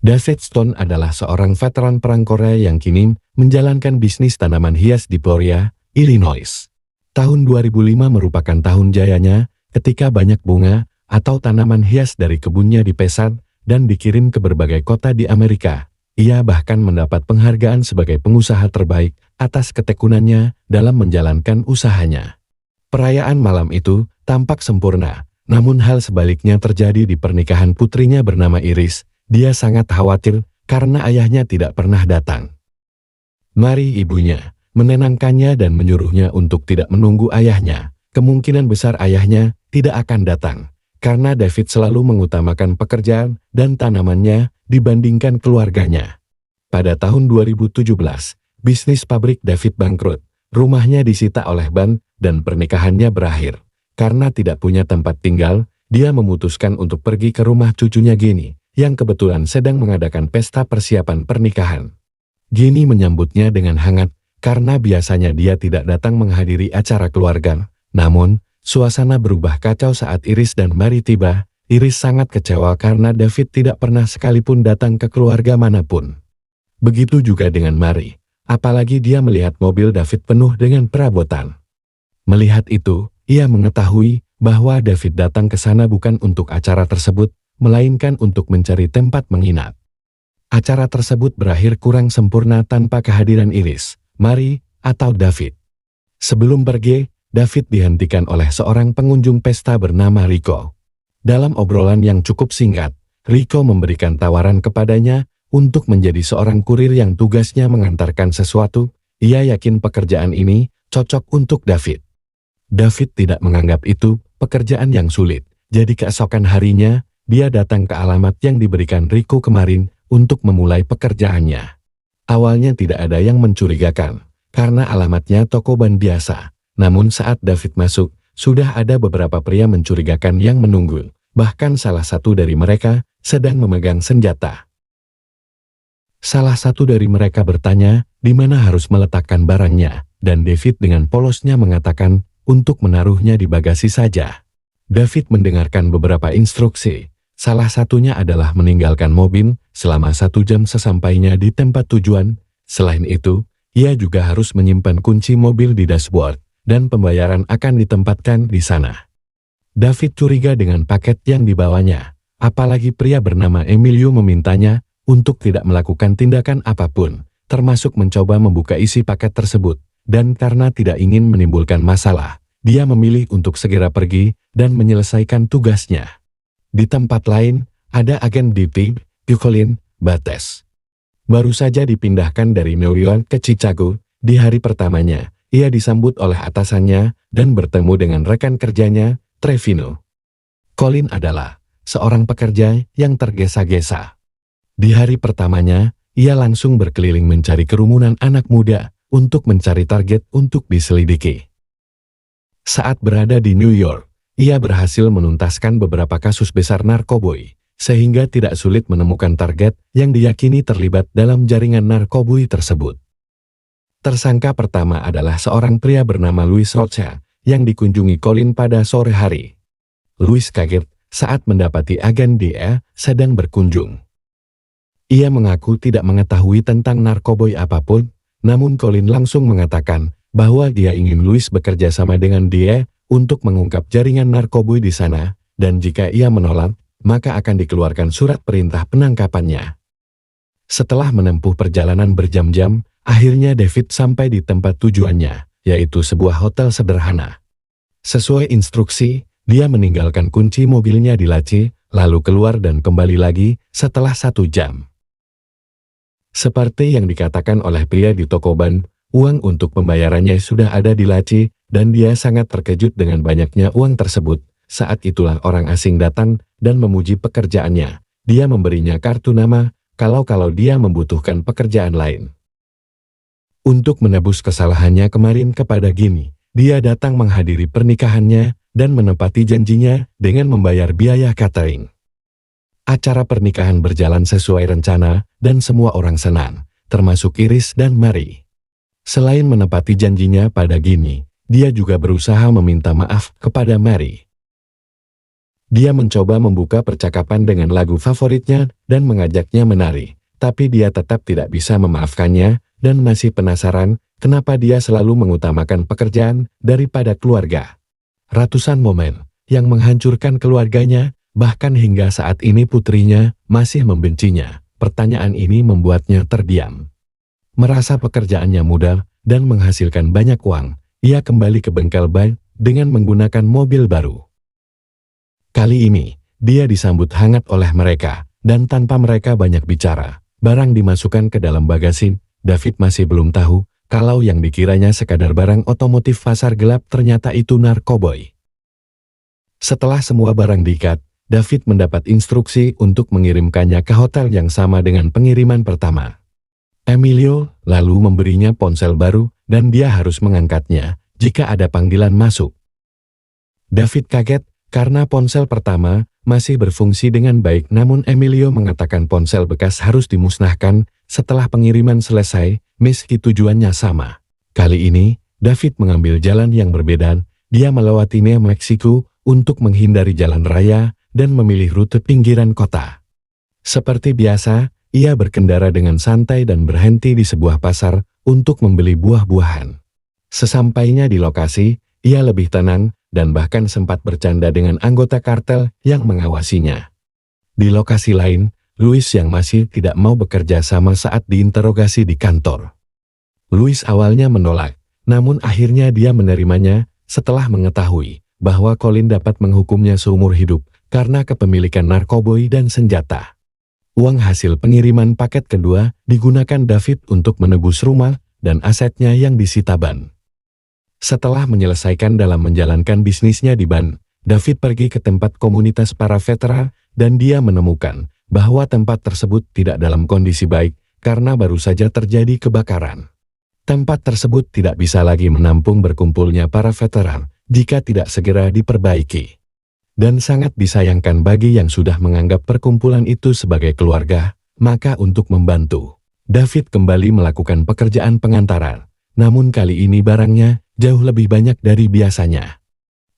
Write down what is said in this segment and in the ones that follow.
David Stone adalah seorang veteran perang Korea yang kini menjalankan bisnis tanaman hias di Peoria, Illinois. Tahun 2005 merupakan tahun jayanya ketika banyak bunga atau tanaman hias dari kebunnya dipesan dan dikirim ke berbagai kota di Amerika. Ia bahkan mendapat penghargaan sebagai pengusaha terbaik atas ketekunannya dalam menjalankan usahanya. Perayaan malam itu tampak sempurna, namun hal sebaliknya terjadi di pernikahan putrinya bernama Iris. Dia sangat khawatir karena ayahnya tidak pernah datang. Mary, ibunya, menenangkannya dan menyuruhnya untuk tidak menunggu ayahnya. Kemungkinan besar ayahnya tidak akan datang, karena David selalu mengutamakan pekerjaan dan tanamannya dibandingkan keluarganya. Pada tahun 2017, bisnis pabrik David bangkrut, rumahnya disita oleh bank, dan pernikahannya berakhir. Karena tidak punya tempat tinggal, dia memutuskan untuk pergi ke rumah cucunya Ginny, yang kebetulan sedang mengadakan pesta persiapan pernikahan. Ginny menyambutnya dengan hangat, karena biasanya dia tidak datang menghadiri acara keluarga. Namun, suasana berubah kacau saat Iris dan Mary tiba. Iris sangat kecewa karena David tidak pernah sekalipun datang ke keluarga manapun. Begitu juga dengan Mary, apalagi dia melihat mobil David penuh dengan perabotan. Melihat itu, ia mengetahui bahwa David datang ke sana bukan untuk acara tersebut, melainkan untuk mencari tempat menginap. Acara tersebut berakhir kurang sempurna tanpa kehadiran Iris, Mary, atau David. Sebelum pergi, David dihentikan oleh seorang pengunjung pesta bernama Rico. Dalam obrolan yang cukup singkat, Rico memberikan tawaran kepadanya untuk menjadi seorang kurir yang tugasnya mengantarkan sesuatu. Ia yakin pekerjaan ini cocok untuk David. David tidak menganggap itu pekerjaan yang sulit, jadi keesokan harinya, dia datang ke alamat yang diberikan Rico kemarin untuk memulai pekerjaannya. Awalnya tidak ada yang mencurigakan, karena alamatnya toko ban biasa. Namun saat David masuk, sudah ada beberapa pria mencurigakan yang menunggu. Bahkan salah satu dari mereka sedang memegang senjata. Salah satu dari mereka bertanya, di mana harus meletakkan barangnya, dan David dengan polosnya mengatakan, untuk menaruhnya di bagasi saja. David mendengarkan beberapa instruksi. Salah satunya adalah meninggalkan mobil selama 1 jam sesampainya di tempat tujuan. Selain itu, ia juga harus menyimpan kunci mobil di dashboard, dan pembayaran akan ditempatkan di sana. David curiga dengan paket yang dibawanya, apalagi pria bernama Emilio memintanya untuk tidak melakukan tindakan apapun, termasuk mencoba membuka isi paket tersebut, dan karena tidak ingin menimbulkan masalah, dia memilih untuk segera pergi dan menyelesaikan tugasnya. Di tempat lain, ada agen DP, Colin Bates. Baru saja dipindahkan dari New York ke Chicago. Di hari pertamanya, ia disambut oleh atasannya dan bertemu dengan rekan kerjanya, Trevino. Colin adalah seorang pekerja yang tergesa-gesa. Di hari pertamanya, ia langsung berkeliling mencari kerumunan anak muda untuk mencari target untuk diselidiki. Saat berada di New York, ia berhasil menuntaskan beberapa kasus besar narkoboy, sehingga tidak sulit menemukan target yang diyakini terlibat dalam jaringan narkoboy tersebut. Tersangka pertama adalah seorang pria bernama Louis Rocha, yang dikunjungi Colin pada sore hari. Louis kaget saat mendapati agen dia sedang berkunjung. Ia mengaku tidak mengetahui tentang narkoboy apapun, namun Colin langsung mengatakan bahwa dia ingin Louis bekerja sama dengan dia untuk mengungkap jaringan narkoboy di sana, dan jika ia menolak, maka akan dikeluarkan surat perintah penangkapannya. Setelah menempuh perjalanan berjam-jam, akhirnya David sampai di tempat tujuannya, yaitu sebuah hotel sederhana. Sesuai instruksi, dia meninggalkan kunci mobilnya di laci, lalu keluar dan kembali lagi setelah 1 jam. Seperti yang dikatakan oleh pria di toko ban, uang untuk pembayarannya sudah ada di laci, dan dia sangat terkejut dengan banyaknya uang tersebut. Saat itulah orang asing datang dan memuji pekerjaannya. Dia memberinya kartu nama, kalau dia membutuhkan pekerjaan lain. Untuk menebus kesalahannya kemarin kepada Ginny, dia datang menghadiri pernikahannya dan menepati janjinya dengan membayar biaya catering. Acara pernikahan berjalan sesuai rencana dan semua orang senang, termasuk Iris dan Mary. Selain menepati janjinya pada Ginny, dia juga berusaha meminta maaf kepada Mary. Dia mencoba membuka percakapan dengan lagu favoritnya dan mengajaknya menari, tapi dia tetap tidak bisa memaafkannya dan masih penasaran kenapa dia selalu mengutamakan pekerjaan daripada keluarga. Ratusan momen yang menghancurkan keluarganya, bahkan hingga saat ini putrinya masih membencinya. Pertanyaan ini membuatnya terdiam. Merasa pekerjaannya mudah dan menghasilkan banyak uang, ia kembali ke bengkel ban dengan menggunakan mobil baru. Kali ini, dia disambut hangat oleh mereka, dan tanpa mereka banyak bicara, barang dimasukkan ke dalam bagasi. David masih belum tahu kalau yang dikiranya sekadar barang otomotif pasar gelap ternyata itu narkoboy. Setelah semua barang diikat, David mendapat instruksi untuk mengirimkannya ke hotel yang sama dengan pengiriman pertama. Emilio lalu memberinya ponsel baru dan dia harus mengangkatnya jika ada panggilan masuk. David kaget karena ponsel pertama masih berfungsi dengan baik, namun Emilio mengatakan ponsel bekas harus dimusnahkan setelah pengiriman selesai meski tujuannya sama. Kali ini, David mengambil jalan yang berbeda. Dia melewati New Mexico untuk menghindari jalan raya dan memilih rute pinggiran kota. Seperti biasa, ia berkendara dengan santai dan berhenti di sebuah pasar untuk membeli buah-buahan. Sesampainya di lokasi, ia lebih tenang dan bahkan sempat bercanda dengan anggota kartel yang mengawasinya. Di lokasi lain, Louis yang masih tidak mau bekerja sama saat diinterogasi di kantor. Louis awalnya menolak, namun akhirnya dia menerimanya setelah mengetahui bahwa Colin dapat menghukumnya seumur hidup karena kepemilikan narkoboy dan senjata. Uang hasil pengiriman paket kedua digunakan David untuk menebus rumah dan asetnya yang disita ban. Setelah menyelesaikan dalam menjalankan bisnisnya di ban, David pergi ke tempat komunitas para veteran dan dia menemukan bahwa tempat tersebut tidak dalam kondisi baik karena baru saja terjadi kebakaran. Tempat tersebut tidak bisa lagi menampung berkumpulnya para veteran jika tidak segera diperbaiki. Dan sangat disayangkan bagi yang sudah menganggap perkumpulan itu sebagai keluarga, maka untuk membantu, David kembali melakukan pekerjaan pengantaran. Namun kali ini barangnya jauh lebih banyak dari biasanya.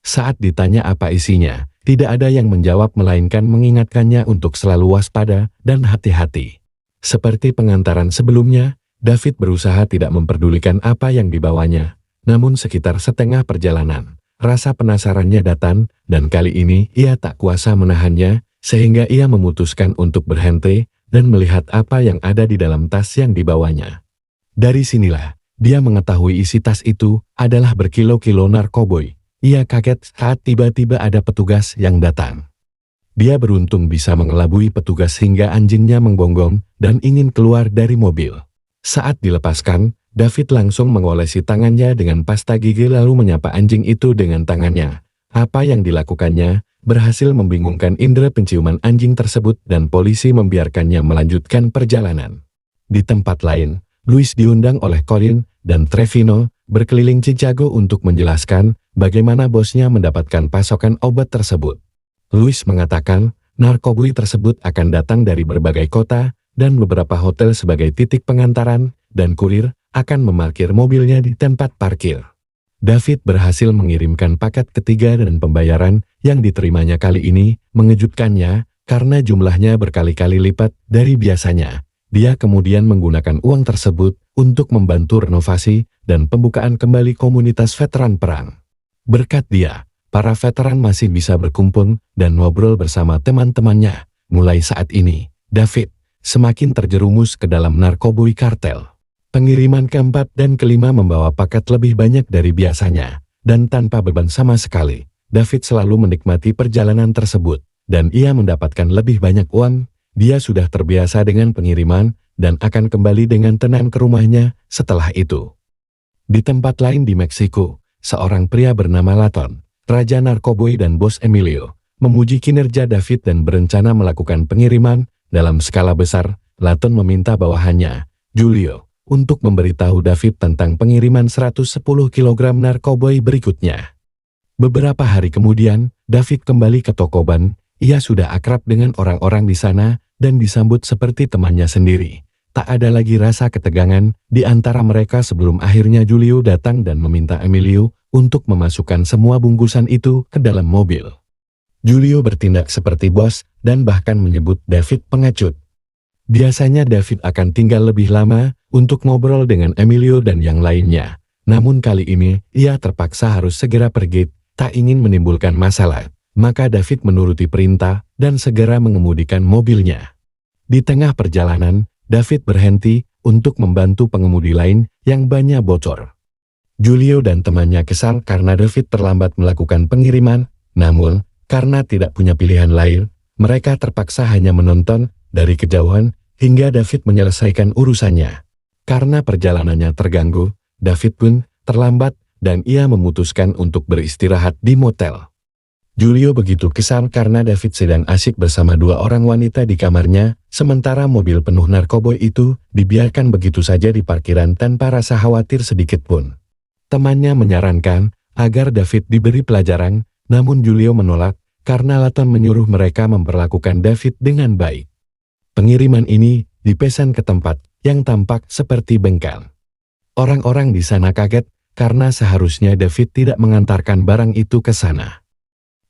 Saat ditanya apa isinya, tidak ada yang menjawab melainkan mengingatkannya untuk selalu waspada dan hati-hati. Seperti pengantaran sebelumnya, David berusaha tidak memperdulikan apa yang dibawanya. Namun sekitar setengah perjalanan, rasa penasarannya datang dan kali ini ia tak kuasa menahannya sehingga ia memutuskan untuk berhenti dan melihat apa yang ada di dalam tas yang dibawanya. Dari sinilah, dia mengetahui isi tas itu adalah berkilo-kilo narkoboy. Ia kaget saat tiba-tiba ada petugas yang datang. Dia beruntung bisa mengelabui petugas hingga anjingnya menggonggong dan ingin keluar dari mobil. Saat dilepaskan, David langsung mengolesi tangannya dengan pasta gigi lalu menyapa anjing itu dengan tangannya. Apa yang dilakukannya berhasil membingungkan indera penciuman anjing tersebut dan polisi membiarkannya melanjutkan perjalanan. Di tempat lain, Louis diundang oleh Colin dan Trevino berkeliling Chicago untuk menjelaskan bagaimana bosnya mendapatkan pasokan obat tersebut. Louis mengatakan narkoboy tersebut akan datang dari berbagai kota dan beberapa hotel sebagai titik pengantaran dan kurir akan memarkir mobilnya di tempat parkir. David berhasil mengirimkan paket ketiga dan pembayaran yang diterimanya kali ini mengejutkannya karena jumlahnya berkali-kali lipat dari biasanya. Dia kemudian menggunakan uang tersebut untuk membantu renovasi dan pembukaan kembali komunitas veteran perang. Berkat dia, para veteran masih bisa berkumpul dan ngobrol bersama teman-temannya. Mulai saat ini, David semakin terjerumus ke dalam narkoboy kartel. Pengiriman keempat dan kelima membawa paket lebih banyak dari biasanya, dan tanpa beban sama sekali, David selalu menikmati perjalanan tersebut, dan ia mendapatkan lebih banyak uang. Dia sudah terbiasa dengan pengiriman dan akan kembali dengan tenang ke rumahnya setelah itu. Di tempat lain di Meksiko, seorang pria bernama Laton, raja narkoboy dan bos Emilio, memuji kinerja David dan berencana melakukan pengiriman dalam skala besar. Laton meminta bawahannya, Julio, untuk memberitahu David tentang pengiriman 110 kg narkoboy berikutnya. Beberapa hari kemudian, David kembali ke toko ban. Ia sudah akrab dengan orang-orang di sana dan disambut seperti temannya sendiri. Tak ada lagi rasa ketegangan di antara mereka sebelum akhirnya Julio datang dan meminta Emilio untuk memasukkan semua bungkusan itu ke dalam mobil. Julio bertindak seperti bos dan bahkan menyebut David pengecut. Biasanya David akan tinggal lebih lama untuk ngobrol dengan Emilio dan yang lainnya. Namun kali ini, ia terpaksa harus segera pergi, tak ingin menimbulkan masalah. Maka David menuruti perintah dan segera mengemudikan mobilnya. Di tengah perjalanan, David berhenti untuk membantu pengemudi lain yang bannya bocor. Julio dan temannya kesal karena David terlambat melakukan pengiriman, namun karena tidak punya pilihan lain, mereka terpaksa hanya menonton dari kejauhan hingga David menyelesaikan urusannya. Karena perjalanannya terganggu, David pun terlambat dan ia memutuskan untuk beristirahat di motel. Julio begitu kesal karena David sedang asyik bersama dua orang wanita di kamarnya, sementara mobil penuh narkoboy itu dibiarkan begitu saja di parkiran tanpa rasa khawatir sedikit pun. Temannya menyarankan agar David diberi pelajaran, namun Julio menolak karena Laton menyuruh mereka memperlakukan David dengan baik. Pengiriman ini dipesan ke tempat yang tampak seperti bengkel. Orang-orang di sana kaget karena seharusnya David tidak mengantarkan barang itu ke sana.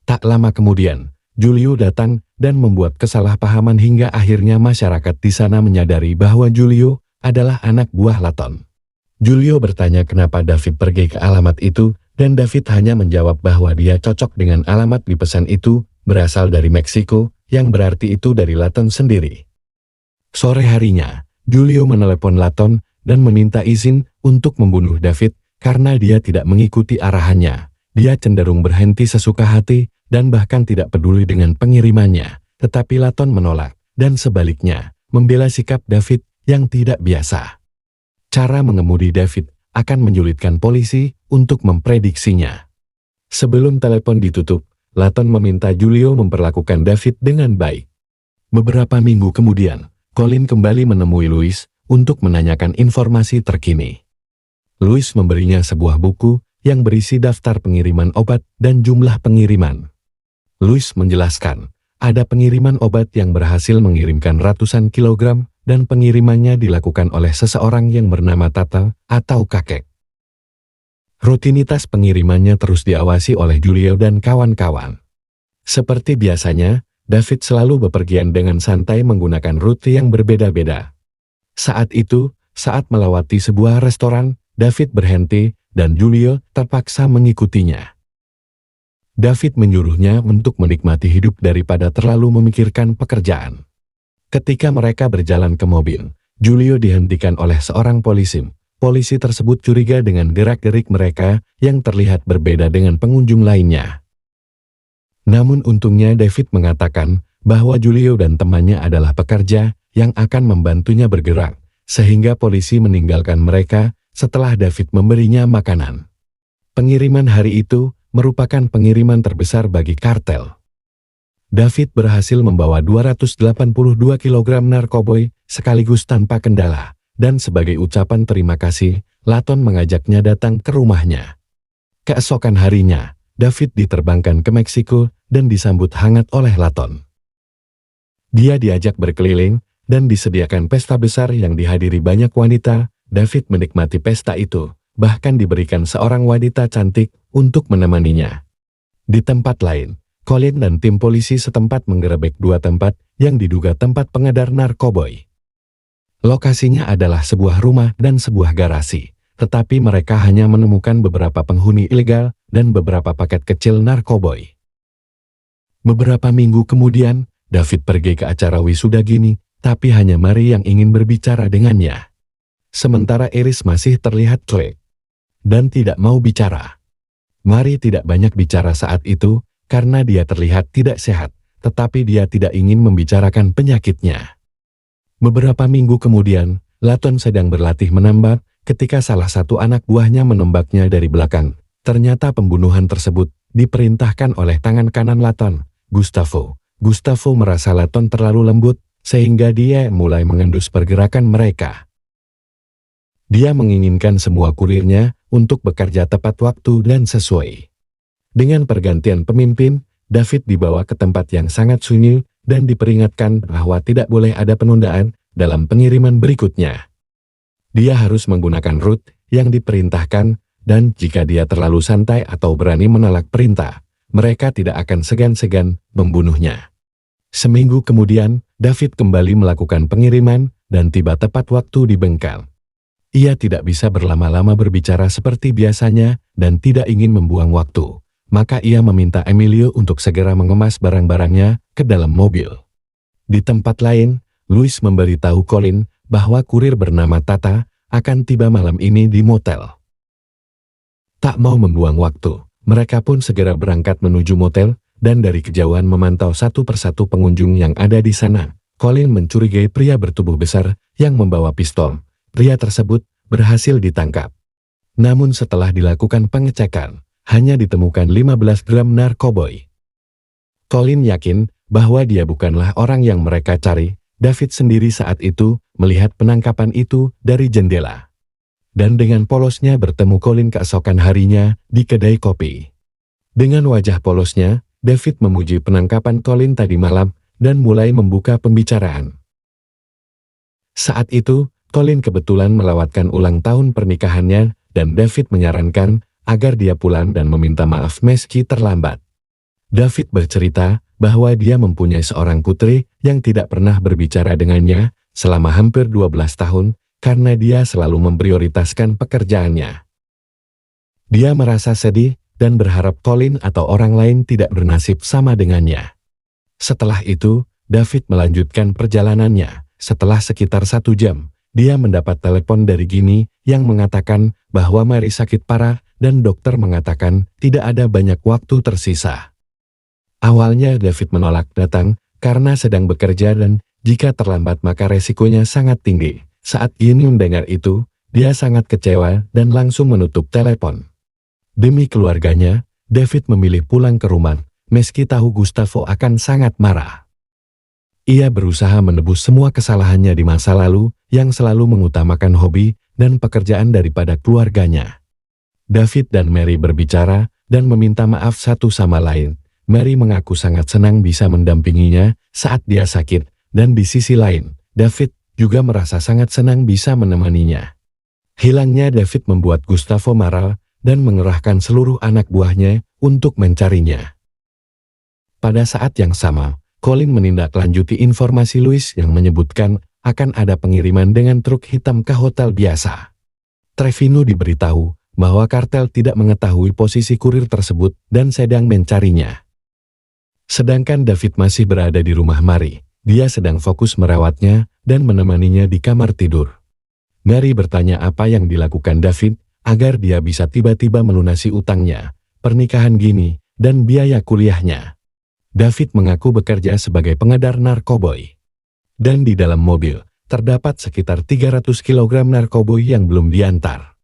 Tak lama kemudian, Julio datang dan membuat kesalahpahaman hingga akhirnya masyarakat di sana menyadari bahwa Julio adalah anak buah Laton. Julio bertanya kenapa David pergi ke alamat itu, dan David hanya menjawab bahwa dia cocok dengan alamat di pesan itu, berasal dari Meksiko, yang berarti itu dari Laton sendiri. Sore harinya, Julio menelepon Laton dan meminta izin untuk membunuh David karena dia tidak mengikuti arahannya. Dia cenderung berhenti sesuka hati dan bahkan tidak peduli dengan pengirimannya, tetapi Laton menolak, dan sebaliknya, membela sikap David yang tidak biasa. Cara mengemudi David akan menyulitkan polisi untuk memprediksinya. Sebelum telepon ditutup, Laton meminta Julio memperlakukan David dengan baik. Beberapa minggu kemudian, Colin kembali menemui Louis untuk menanyakan informasi terkini. Louis memberinya sebuah buku yang berisi daftar pengiriman obat dan jumlah pengiriman. Louis menjelaskan, ada pengiriman obat yang berhasil mengirimkan ratusan kilogram dan pengirimannya dilakukan oleh seseorang yang bernama Tata atau kakek. Rutinitas pengirimannya terus diawasi oleh Julio dan kawan-kawan. Seperti biasanya, David selalu bepergian dengan santai menggunakan rute yang berbeda-beda. Saat itu, saat melewati sebuah restoran, David berhenti dan Julio terpaksa mengikutinya. David menyuruhnya untuk menikmati hidup daripada terlalu memikirkan pekerjaan. Ketika mereka berjalan ke mobil, Julio dihentikan oleh seorang polisi. Polisi tersebut curiga dengan gerak-gerik mereka yang terlihat berbeda dengan pengunjung lainnya. Namun untungnya David mengatakan bahwa Julio dan temannya adalah pekerja yang akan membantunya bergerak, sehingga polisi meninggalkan mereka setelah David memberinya makanan. Pengiriman hari itu merupakan pengiriman terbesar bagi kartel. David berhasil membawa 282 kg narkoboy sekaligus tanpa kendala, dan sebagai ucapan terima kasih, Laton mengajaknya datang ke rumahnya. Keesokan harinya, David diterbangkan ke Meksiko dan disambut hangat oleh Laton. Dia diajak berkeliling dan disediakan pesta besar yang dihadiri banyak wanita. David menikmati pesta itu, bahkan diberikan seorang wanita cantik untuk menemaninya. Di tempat lain, Colin dan tim polisi setempat menggerebek dua tempat yang diduga tempat pengedar narkoboy. Lokasinya adalah sebuah rumah dan sebuah garasi, tetapi mereka hanya menemukan beberapa penghuni ilegal dan beberapa paket kecil narkoboy. Beberapa minggu kemudian, David pergi ke acara wisuda Gini, tapi hanya Mary yang ingin berbicara dengannya. Sementara Iris masih terlihat cuek dan tidak mau bicara. Mary tidak banyak bicara saat itu karena dia terlihat tidak sehat, tetapi dia tidak ingin membicarakan penyakitnya. Beberapa minggu kemudian, Laton sedang berlatih menembak ketika salah satu anak buahnya menembaknya dari belakang. Ternyata pembunuhan tersebut diperintahkan oleh tangan kanan Laton, Gustavo. Gustavo merasa Laton terlalu lembut, sehingga dia mulai mengendus pergerakan mereka. Dia menginginkan semua kurirnya untuk bekerja tepat waktu dan sesuai. Dengan pergantian pemimpin, David dibawa ke tempat yang sangat sunyi dan diperingatkan bahwa tidak boleh ada penundaan dalam pengiriman berikutnya. Dia harus menggunakan rute yang diperintahkan, dan jika dia terlalu santai atau berani menolak perintah, mereka tidak akan segan-segan membunuhnya. Seminggu kemudian, David kembali melakukan pengiriman dan tiba tepat waktu di bengkel. Ia tidak bisa berlama-lama berbicara seperti biasanya dan tidak ingin membuang waktu. Maka ia meminta Emilio untuk segera mengemas barang-barangnya ke dalam mobil. Di tempat lain, Louis memberitahu Colin bahwa kurir bernama Tata akan tiba malam ini di motel. Tak mau membuang waktu, mereka pun segera berangkat menuju motel dan dari kejauhan memantau satu persatu pengunjung yang ada di sana. Colin mencurigai pria bertubuh besar yang membawa pistol. Pria tersebut berhasil ditangkap. Namun setelah dilakukan pengecekan, hanya ditemukan 15 gram narkoboy. Colin yakin bahwa dia bukanlah orang yang mereka cari. David sendiri saat itu melihat penangkapan itu dari jendela. Dan dengan polosnya bertemu Colin keesokan harinya di kedai kopi. Dengan wajah polosnya, David memuji penangkapan Colin tadi malam dan mulai membuka pembicaraan. Saat itu, Colin kebetulan melawatkan ulang tahun pernikahannya dan David menyarankan agar dia pulang dan meminta maaf meski terlambat. David bercerita bahwa dia mempunyai seorang putri yang tidak pernah berbicara dengannya selama hampir 12 tahun karena dia selalu memprioritaskan pekerjaannya. Dia merasa sedih dan berharap Colin atau orang lain tidak bernasib sama dengannya. Setelah itu, David melanjutkan perjalanannya. Setelah sekitar 1 jam, dia mendapat telepon dari Ginny yang mengatakan bahwa Mary sakit parah dan dokter mengatakan tidak ada banyak waktu tersisa. Awalnya David menolak datang karena sedang bekerja dan jika terlambat maka resikonya sangat tinggi. Saat Ginny mendengar itu, dia sangat kecewa dan langsung menutup telepon. Demi keluarganya, David memilih pulang ke rumah, meski tahu Gustavo akan sangat marah. Ia berusaha menebus semua kesalahannya di masa lalu yang selalu mengutamakan hobi dan pekerjaan daripada keluarganya. David dan Mary berbicara dan meminta maaf satu sama lain. Mary mengaku sangat senang bisa mendampinginya saat dia sakit, dan di sisi lain, David juga merasa sangat senang bisa menemaninya. Hilangnya David membuat Gustavo marah dan mengerahkan seluruh anak buahnya untuk mencarinya. Pada saat yang sama, Colin menindaklanjuti informasi Louis yang menyebutkan akan ada pengiriman dengan truk hitam ke hotel biasa. Trevino diberitahu bahwa kartel tidak mengetahui posisi kurir tersebut dan sedang mencarinya. Sedangkan David masih berada di rumah Mary. Dia sedang fokus merawatnya dan menemaninya di kamar tidur. Mary bertanya apa yang dilakukan David agar dia bisa tiba-tiba melunasi utangnya, pernikahan Ginny, dan biaya kuliahnya. David mengaku bekerja sebagai pengedar narkoboy. Dan di dalam mobil, terdapat sekitar 300 kg narkoboy yang belum diantar.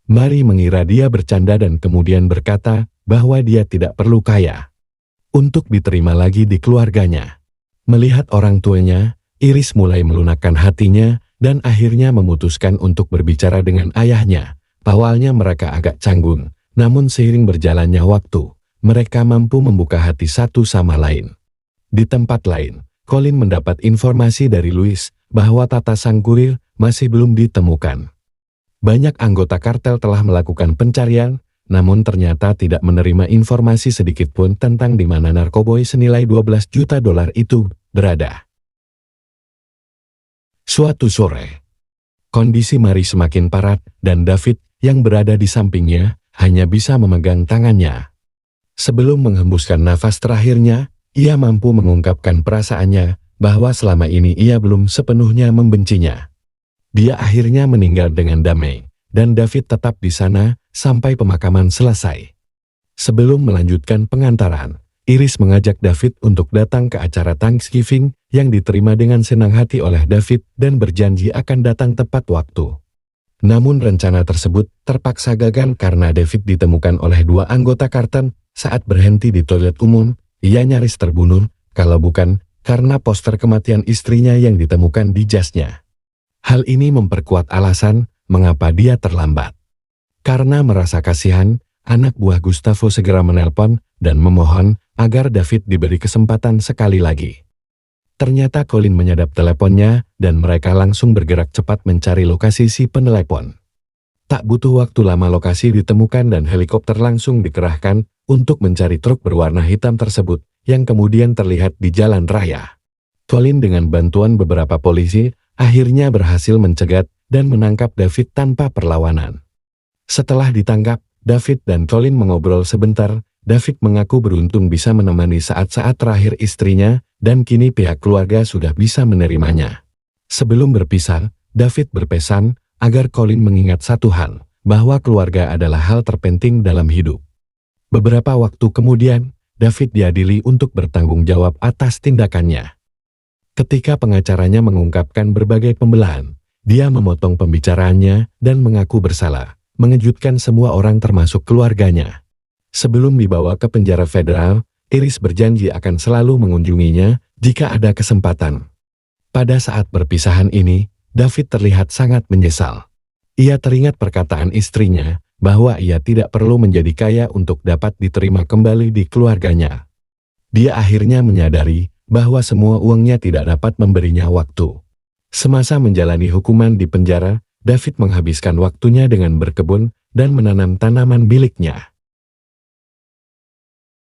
Mary mengira dia bercanda dan kemudian berkata bahwa dia tidak perlu kaya untuk diterima lagi di keluarganya. Melihat orang tuanya, Iris mulai melunakkan hatinya dan akhirnya memutuskan untuk berbicara dengan ayahnya. Awalnya mereka agak canggung, namun seiring berjalannya waktu, mereka mampu membuka hati satu sama lain. Di tempat lain, Colin mendapat informasi dari Louis bahwa Tata sang kurir masih belum ditemukan. Banyak anggota kartel telah melakukan pencarian, namun ternyata tidak menerima informasi sedikitpun tentang di mana narkoboy senilai 12 juta dolar itu berada. Suatu sore, kondisi Mary semakin parah dan David yang berada di sampingnya hanya bisa memegang tangannya. Sebelum menghembuskan nafas terakhirnya, ia mampu mengungkapkan perasaannya bahwa selama ini ia belum sepenuhnya membencinya. Dia akhirnya meninggal dengan damai, dan David tetap di sana sampai pemakaman selesai. Sebelum melanjutkan pengantaran, Iris mengajak David untuk datang ke acara Thanksgiving yang diterima dengan senang hati oleh David dan berjanji akan datang tepat waktu. Namun rencana tersebut terpaksa gagal karena David ditemukan oleh 2 anggota kartel saat berhenti di toilet umum. Ia nyaris terbunuh, kalau bukan karena poster kematian istrinya yang ditemukan di jasnya. Hal ini memperkuat alasan mengapa dia terlambat. Karena merasa kasihan, anak buah Gustavo segera menelpon dan memohon agar David diberi kesempatan sekali lagi. Ternyata Colin menyadap teleponnya dan mereka langsung bergerak cepat mencari lokasi si penelepon. Tak butuh waktu lama lokasi ditemukan dan helikopter langsung dikerahkan untuk mencari truk berwarna hitam tersebut yang kemudian terlihat di jalan raya. Colin dengan bantuan beberapa polisi akhirnya berhasil mencegat dan menangkap David tanpa perlawanan. Setelah ditangkap, David dan Colin mengobrol sebentar. David mengaku beruntung bisa menemani saat-saat terakhir istrinya dan kini pihak keluarga sudah bisa menerimanya. Sebelum berpisah, David berpesan agar Colin mengingat satu hal, bahwa keluarga adalah hal terpenting dalam hidup. Beberapa waktu kemudian, David diadili untuk bertanggung jawab atas tindakannya. Ketika pengacaranya mengungkapkan berbagai pembelaan, dia memotong pembicaraannya dan mengaku bersalah, mengejutkan semua orang termasuk keluarganya. Sebelum dibawa ke penjara federal, Iris berjanji akan selalu mengunjunginya jika ada kesempatan. Pada saat perpisahan ini, David terlihat sangat menyesal. Ia teringat perkataan istrinya bahwa ia tidak perlu menjadi kaya untuk dapat diterima kembali di keluarganya. Dia akhirnya menyadari bahwa semua uangnya tidak dapat memberinya waktu. Semasa menjalani hukuman di penjara, David menghabiskan waktunya dengan berkebun dan menanam tanaman miliknya.